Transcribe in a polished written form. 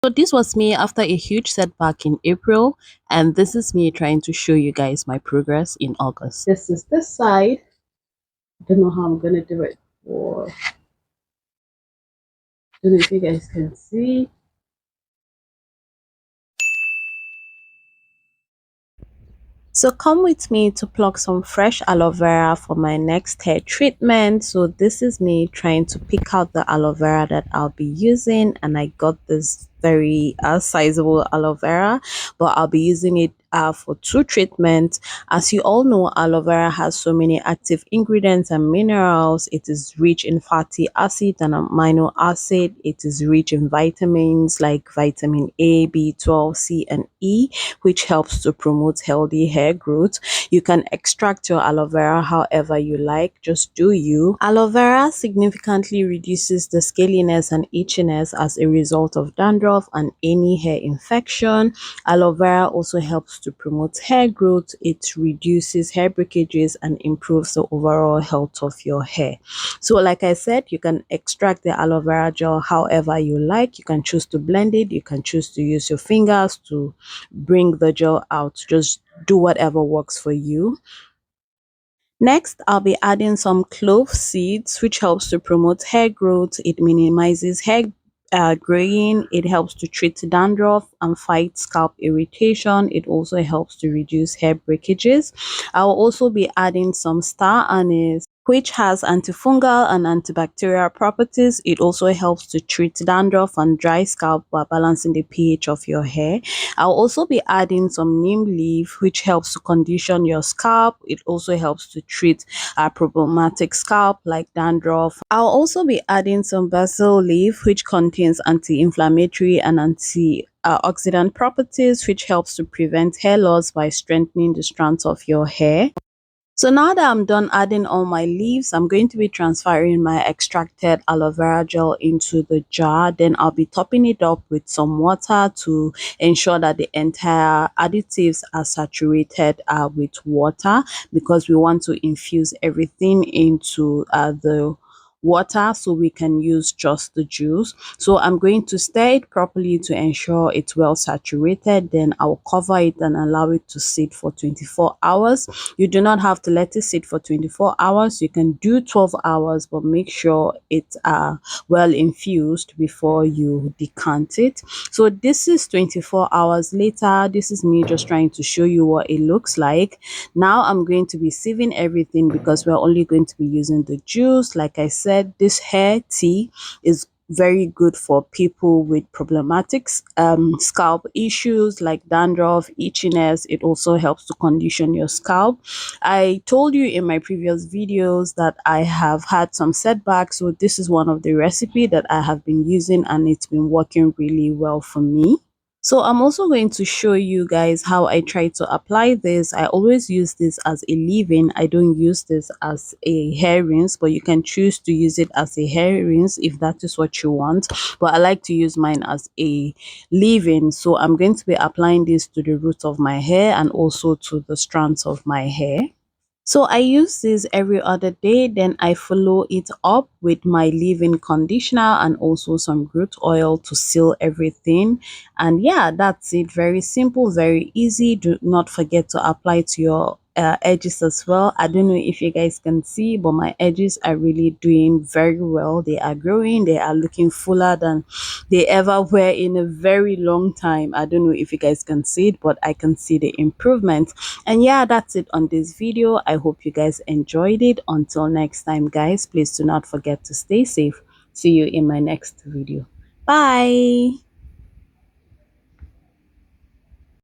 So this was me after a huge setback in April, and this is me trying to show you guys my progress in August. This is this side. I don't know how I'm gonna do it for, I don't know if you guys can see. So come with me to pluck some fresh aloe vera for my next hair treatment. So this is me trying to pick out the aloe vera that I'll be using, and I got this very sizable aloe vera, but I'll be using it for two treatments. As you all know, aloe vera has so many active ingredients and minerals. It is rich in fatty acid and amino acid. It is rich in vitamins like vitamin A, B12, C, and E, which helps to promote healthy hair growth. You can extract your aloe vera however you like, just do you. Aloe vera significantly reduces the scaliness and itchiness as a result of dandruff and any hair infection. Aloe vera also helps to promote hair growth. It reduces hair breakages and improves the overall health of your hair. So like I said, you can extract the aloe vera gel however you like. You can choose to blend it. You can choose to use your fingers to bring the gel out. Just do whatever works for you. Next, I'll be adding some clove seeds, which helps to promote hair growth. It minimizes hair graying. It helps to treat dandruff and fight scalp irritation. It also helps to reduce hair breakages. I'll also be adding some star anise, which has antifungal and antibacterial properties. It also helps to treat dandruff and dry scalp while balancing the pH of your hair. I'll also be adding some neem leaf, which helps to condition your scalp. It also helps to treat problematic scalp like dandruff. I'll also be adding some basil leaf, which contains anti-inflammatory and antioxidant properties, which helps to prevent hair loss by strengthening the strands of your hair. So now that I'm done adding all my leaves, I'm going to be transferring my extracted aloe vera gel into the jar. Then I'll be topping it up with some water to ensure that the entire additives are saturated with water, because we want to infuse everything into the water so we can use just the juice. So I'm going to stir it properly to ensure it's well saturated. Then I'll cover it and allow it to sit for 24 hours. You do not have to let it sit for 24 hours. You can do 12 hours, but make sure it's well infused before you decant it. So this is 24 hours later. This is me just trying to show you what it looks like. Now I'm going to be sieving everything because we're only going to be using the juice. Like I said, this hair tea is very good for people with problematic scalp issues like dandruff, itchiness. It also helps to condition your scalp. I told you in my previous videos that I have had some setbacks, so this is one of the recipe that I have been using and it's been working really well for me. So I'm also going to show you guys how I try to apply this. I always use this as a leave-in. I don't use this as a hair rinse, but you can choose to use it as a hair rinse if that is what you want. But I like to use mine as a leave-in. So I'm going to be applying this to the root of my hair and also to the strands of my hair. So I use this every other day, then I follow it up with my leave-in conditioner and also some root oil to seal everything. And yeah, that's it. Very simple, very easy. Do not forget to apply to your edges as well. I don't know if you guys can see, but my edges are really doing very well. They are growing. They are looking fuller than they ever were in a very long time. I don't know if you guys can see it, but I can see the improvement. And yeah, that's it on this video. I hope you guys enjoyed it. Until next time, guys, please do not forget to stay safe. See you in my next video. Bye.